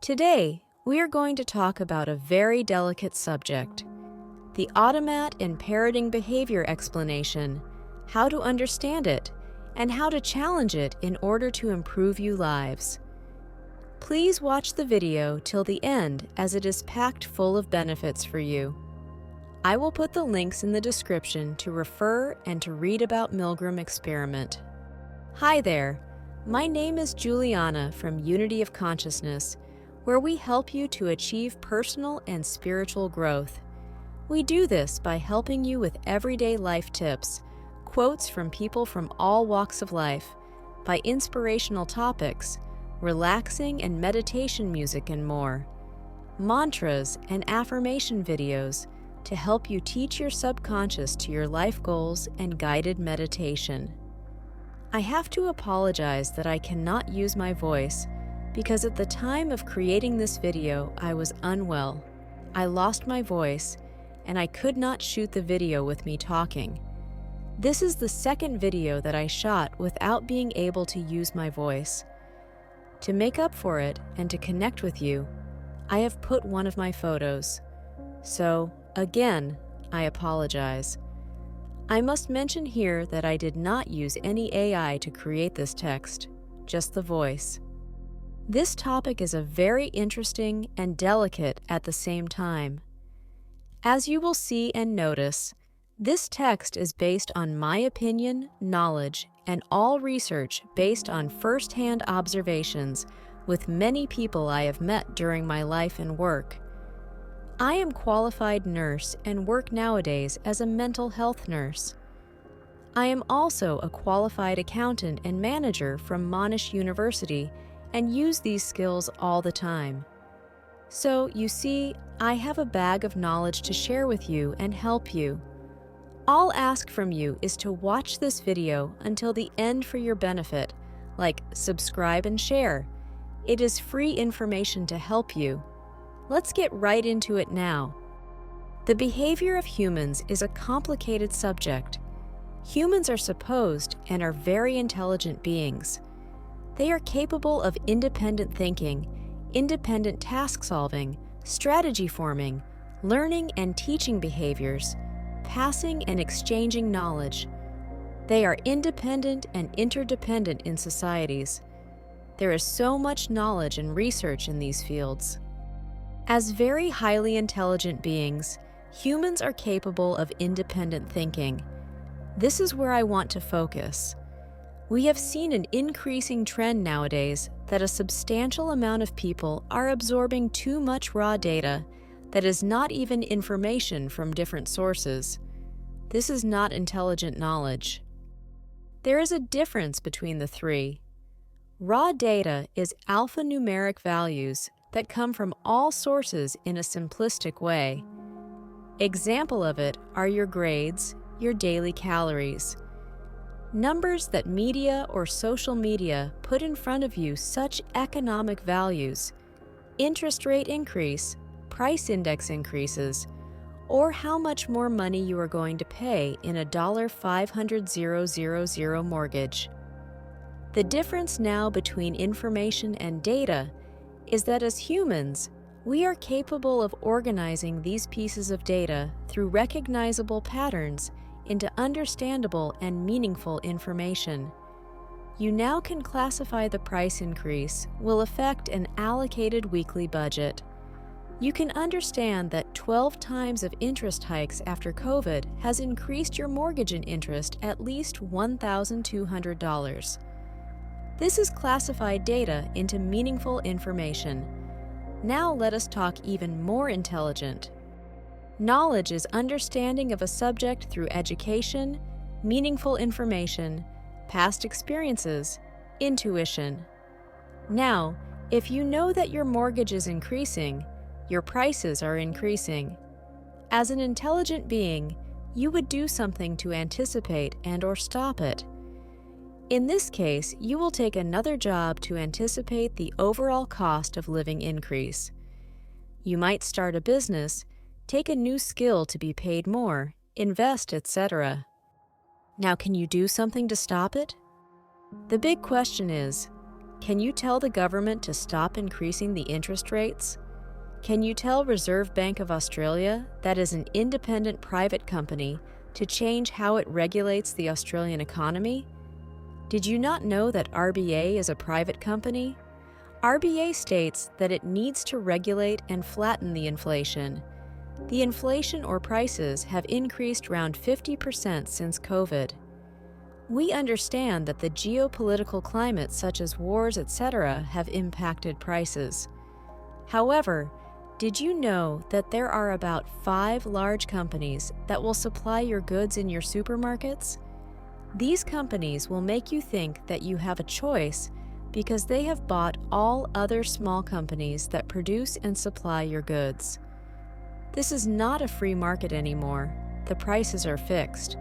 Today, we are going to talk about a very delicate subject, the Automat and Parroting Behavior explanation, how to understand it, and how to challenge it in order to improve your lives. Please watch the video till the end as it is packed full of benefits for you. I will put the links in the description to refer and to read about Milgram experiment. Hi there, my name is Juliana from Unity of Consciousness, where we help you to achieve personal and spiritual growth. We do this by helping you with everyday life tips, quotes from people from all walks of life, by inspirational topics, relaxing and meditation music and more, mantras and affirmation videos to help you teach your subconscious to your life goals and guided meditation. I have to apologize that I cannot use my voice because at the time of creating this video, I was unwell. I lost my voice and I could not shoot the video with me talking. This is the second video that I shot without being able to use my voice. To make up for it and to connect with you, I have put one of my photos. So, again, I apologize. I must mention here that I did not use any AI to create this text, just the voice. This topic is a very interesting and delicate at the same time. As you will see and notice, this text is based on my opinion, knowledge, and all research based on first-hand observations with many people I have met during my life and work. I am a qualified nurse and work nowadays as a mental health nurse. I am also a qualified accountant and manager from Monash University and use these skills all the time. So, you see, I have a bag of knowledge to share with you and help you. All ask from you is to watch this video until the end for your benefit, like subscribe and share. It is free information to help you. Let's get right into it now. The behavior of humans is a complicated subject. Humans are supposed and are very intelligent beings. They are capable of independent thinking, independent task solving, strategy forming, learning and teaching behaviors, passing and exchanging knowledge. They are independent and interdependent in societies. There is so much knowledge and research in these fields. As very highly intelligent beings, humans are capable of independent thinking. This is where I want to focus. We have seen an increasing trend nowadays that a substantial amount of people are absorbing too much raw data that is not even information from different sources. This is not intelligent knowledge. There is a difference between the three. Raw data is alphanumeric values that come from all sources in a simplistic way. Example of it are your grades, your daily calories. Numbers that media or social media put in front of you such economic values, interest rate increase, price index increases, or how much more money you are going to pay in a $500,000 mortgage. The difference now between information and data is that as humans, we are capable of organizing these pieces of data through recognizable patterns into understandable and meaningful information. You now can classify the price increase will affect an allocated weekly budget. You can understand that 12 times of interest hikes after COVID has increased your mortgage and interest at least $1,200. This is classified data into meaningful information. Now let us talk even more intelligent. Knowledge is understanding of a subject through education, meaningful information, past experiences, intuition. Now, if you know that your mortgage is increasing, your prices are increasing. As an intelligent being, you would do something to anticipate and/or stop it. In this case, you will take another job to anticipate the overall cost of living increase. You might start a business, take a new skill to be paid more, invest, etc. Now, can you do something to stop it? The big question is, Can you tell the government to stop increasing the interest rates? Can you tell Reserve Bank of Australia, that is an independent private company, to change how it regulates the Australian economy? Did you not know that RBA is a private company? RBA states that it needs to regulate and flatten the inflation. The inflation or prices have increased around 50% since COVID. We understand that the geopolitical climate such as wars, etc., have impacted prices. However, did you know that there are about 5 large companies that will supply your goods in your supermarkets? These companies will make you think that you have a choice because they have bought all other small companies that produce and supply your goods. This is not a free market anymore. The prices are fixed.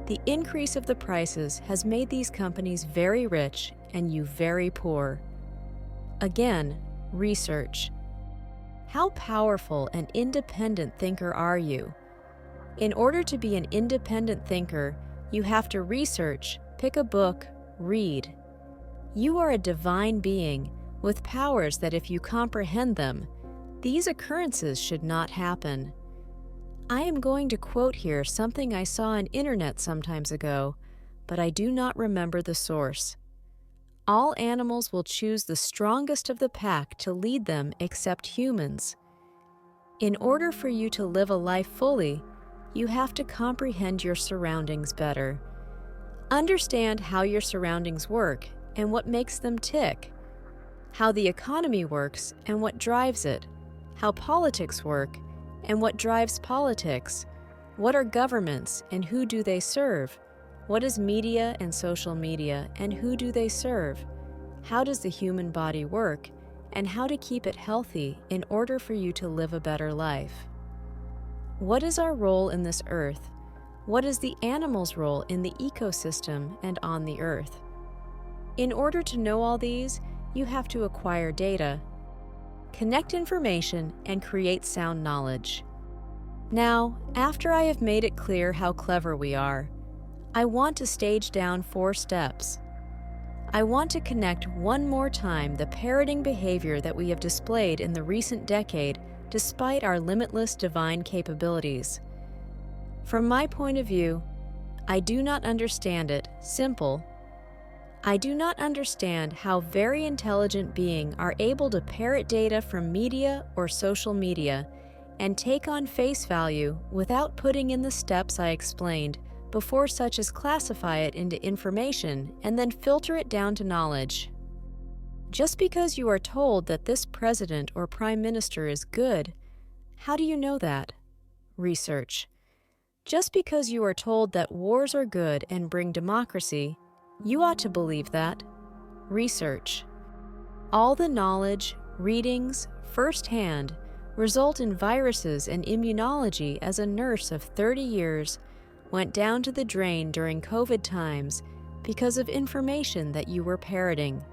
The increase of the prices has made these companies very rich and you very poor. Again, research. How powerful and independent thinker are you? In order to be an independent thinker, you have to research, pick a book, read. You are a divine being with powers that if you comprehend them, these occurrences should not happen. I am going to quote here something I saw on internet sometimes ago, but I do not remember the source. All animals will choose the strongest of the pack to lead them except humans. In order for you to live a life fully, you have to comprehend your surroundings better. Understand how your surroundings work and what makes them tick, how the economy works and what drives it, how politics work and what drives politics, what are governments and who do they serve, what is media and social media and who do they serve, how does the human body work, and how to keep it healthy in order for you to live a better life. What is our role in this earth? What is the animal's role in the ecosystem and on the earth? In order to know all these, you have to acquire data, connect information, and create sound knowledge. Now, after I have made it clear how clever we are, I want to stage down 4 steps. I want to connect one more time the parroting behavior that we have displayed in the recent decade despite our limitless divine capabilities. From my point of view, I do not understand it. Simple. I do not understand how very intelligent beings are able to parrot data from media or social media and take on face value without putting in the steps I explained before, such as classify it into information and then filter it down to knowledge. Just because you are told that this president or prime minister is good, how do you know that? Research. Just because you are told that wars are good and bring democracy, you ought to believe that. Research. All the knowledge, readings, firsthand, result in viruses and immunology. As a nurse of 30 years, went down to the drain during COVID times because of information that you were parroting.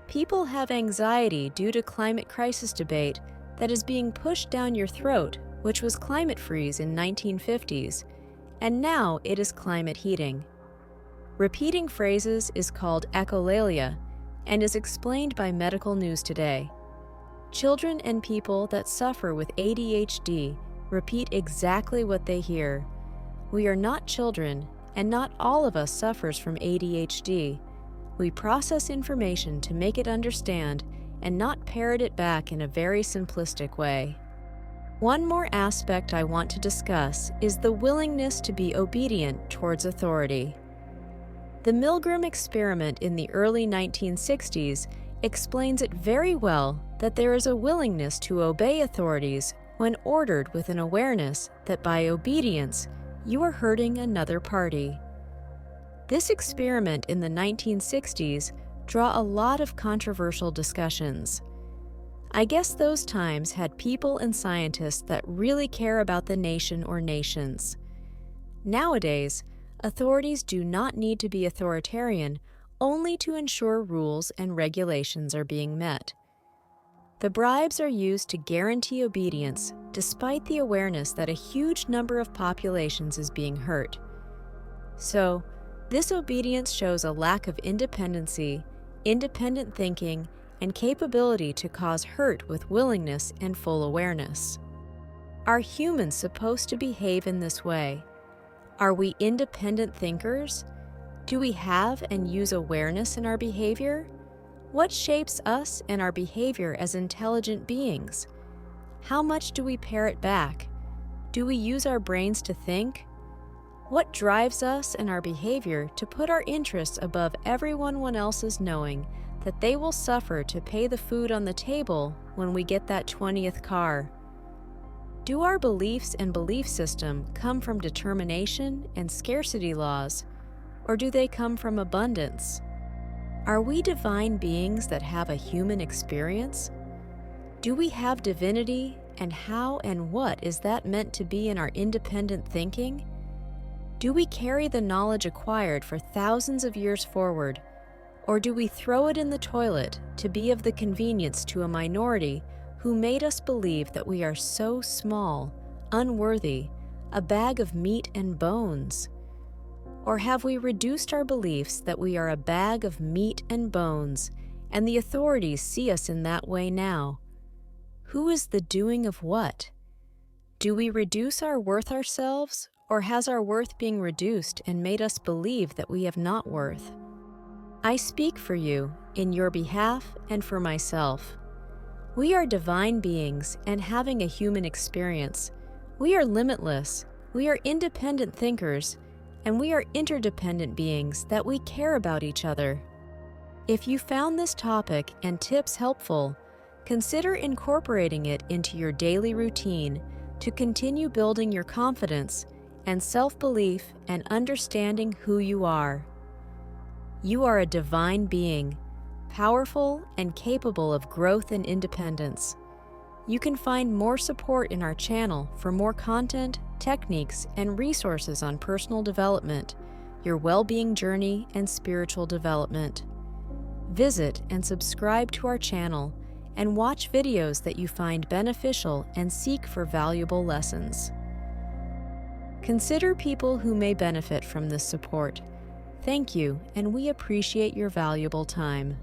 People have anxiety due to climate crisis debate that is being pushed down your throat, which was climate freeze in 1950s, and now it is climate heating. Repeating phrases is called echolalia and is explained by medical news today. Children and people that suffer with ADHD repeat exactly what they hear. We are not children, and not all of us suffers from ADHD. We process information to make it understand and not parrot it back in a very simplistic way. One more aspect I want to discuss is the willingness to be obedient towards authority. The Milgram experiment in the early 1960s explains it very well that there is a willingness to obey authorities when ordered with an awareness that by obedience, you are hurting another party. This experiment in the 1960s draw a lot of controversial discussions. I guess those times had people and scientists that really care about the nation or nations. Nowadays, authorities do not need to be authoritarian only to ensure rules and regulations are being met. The bribes are used to guarantee obedience despite the awareness that a huge number of populations is being hurt. So, this obedience shows a lack of independency independent thinking, and capability to cause hurt with willingness and full awareness. Are humans supposed to behave in this way? Are we independent thinkers? Do we have and use awareness in our behavior? What shapes us and our behavior as intelligent beings? How much do we parrot back? Do we use our brains to think? What drives us and our behavior to put our interests above everyone else's, knowing that they will suffer to pay the food on the table when we get that 20th car? Do our beliefs and belief system come from determination and scarcity laws, or do they come from abundance? Are we divine beings that have a human experience? Do we have divinity, and how and what is that meant to be in our independent thinking? Do we carry the knowledge acquired for thousands of years forward, or do we throw it in the toilet to be of the convenience to a minority who made us believe that we are so small, unworthy, a bag of meat and bones? Or have we reduced our beliefs that we are a bag of meat and bones, and the authorities see us in that way now? Who is the doing of what? Do we reduce our worth ourselves, or has our worth being reduced and made us believe that we have not worth? I speak for you, in your behalf, and for myself. We are divine beings and having a human experience. We are limitless, we are independent thinkers, and we are interdependent beings that we care about each other. If you found this topic and tips helpful, consider incorporating it into your daily routine to continue building your confidence and self-belief and understanding who you are. You are a divine being, powerful and capable of growth and independence. You can find more support in our channel for more content, techniques, and resources on personal development, your well-being journey, and spiritual development. Visit and subscribe to our channel and watch videos that you find beneficial and seek for valuable lessons. Consider people who may benefit from this support. Thank you, and we appreciate your valuable time.